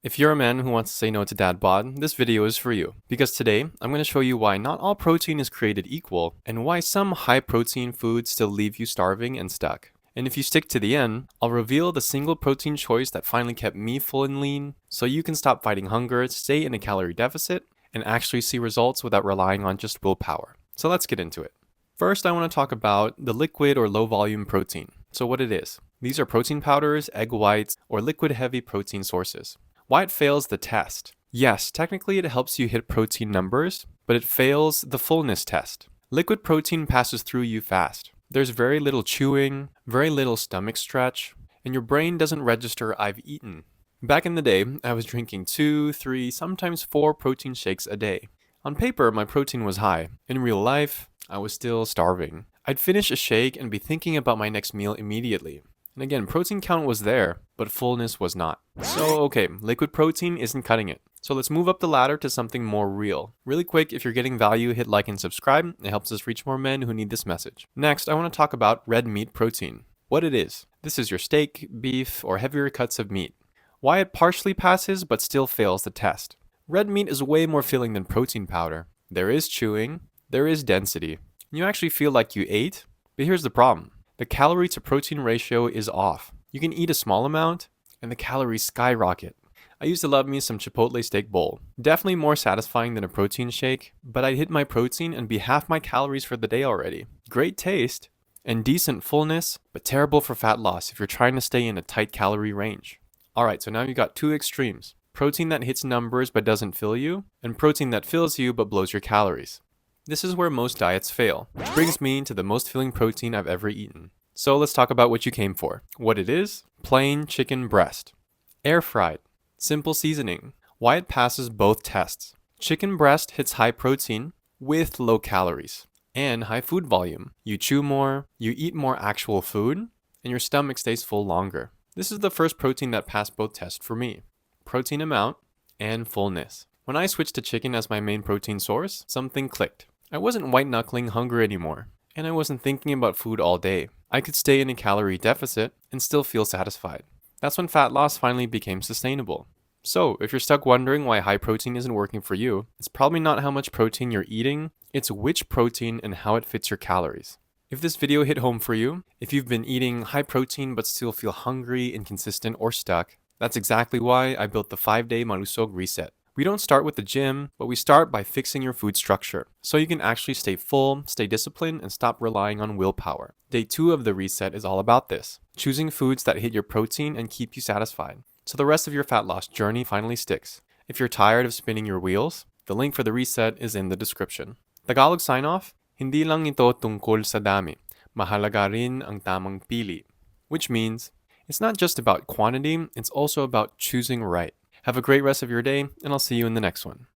If you're a man who wants to say no to dad bod, this video is for you. Because today, I'm going to show you why not all protein is created equal, and why some high protein foods still leave you starving and stuck. And if you stick to the end, I'll reveal the single protein choice that finally kept me full and lean, so you can stop fighting hunger, stay in a calorie deficit, and actually see results without relying on just willpower. So let's get into it. First, I want to talk about the liquid or low volume protein. So what it is. These are protein powders, egg whites, or liquid heavy protein sources. Why it fails the test. Yes, technically it helps you hit protein numbers, but it fails the fullness test. Liquid protein passes through you fast. There's very little chewing, very little stomach stretch, and your brain doesn't register I've eaten. Back in the day, I was drinking 2, 3, sometimes 4 protein shakes a day. On paper, my protein was high. In real life, I was still starving. I'd finish a shake and be thinking about my next meal immediately. And again, protein count was there, but fullness was not. So okay, liquid protein isn't cutting it. So let's move up the ladder to something more real. Really quick, if you're getting value, hit like and subscribe. It helps us reach more men who need this message. Next, I want to talk about red meat protein. What it is. This is your steak, beef, or heavier cuts of meat. Why it partially passes but still fails the test. Red meat is way more filling than protein powder. There is chewing, there is density. You actually feel like you ate, but here's the problem. The calorie to protein ratio is off. You can eat a small amount, and the calories skyrocket. I used to love me some Chipotle steak bowl. Definitely more satisfying than a protein shake, but I'd hit my protein and be half my calories for the day already. Great taste, and decent fullness, but terrible for fat loss if you're trying to stay in a tight calorie range. Alright, so now you got two extremes. Protein that hits numbers but doesn't fill you, and protein that fills you but blows your calories. This is where most diets fail, which brings me to the most filling protein I've ever eaten. So let's talk about what you came for. What it is, plain chicken breast. Air fried, simple seasoning. Why it passes both tests. Chicken breast hits high protein with low calories and high food volume. You chew more, you eat more actual food, and your stomach stays full longer. This is the first protein that passed both tests for me. Protein amount and fullness. When I switched to chicken as my main protein source, something clicked. I wasn't white-knuckling hunger anymore, and I wasn't thinking about food all day. I could stay in a calorie deficit and still feel satisfied. That's when fat loss finally became sustainable. So, if you're stuck wondering why high protein isn't working for you, it's probably not how much protein you're eating, it's which protein and how it fits your calories. If this video hit home for you, if you've been eating high protein but still feel hungry, inconsistent, or stuck, that's exactly why I built the 5-day Malusog Reset. We don't start with the gym, but we start by fixing your food structure, so you can actually stay full, stay disciplined, and stop relying on willpower. Day 2 of the reset is all about this, choosing foods that hit your protein and keep you satisfied, so the rest of your fat loss journey finally sticks. If you're tired of spinning your wheels, the link for the reset is in the description. Tagalog sign-off, hindi lang ito tungkol sa dami, mahalaga rin ang tamang pili. Which means, it's not just about quantity, it's also about choosing right. Have a great rest of your day, and I'll see you in the next one.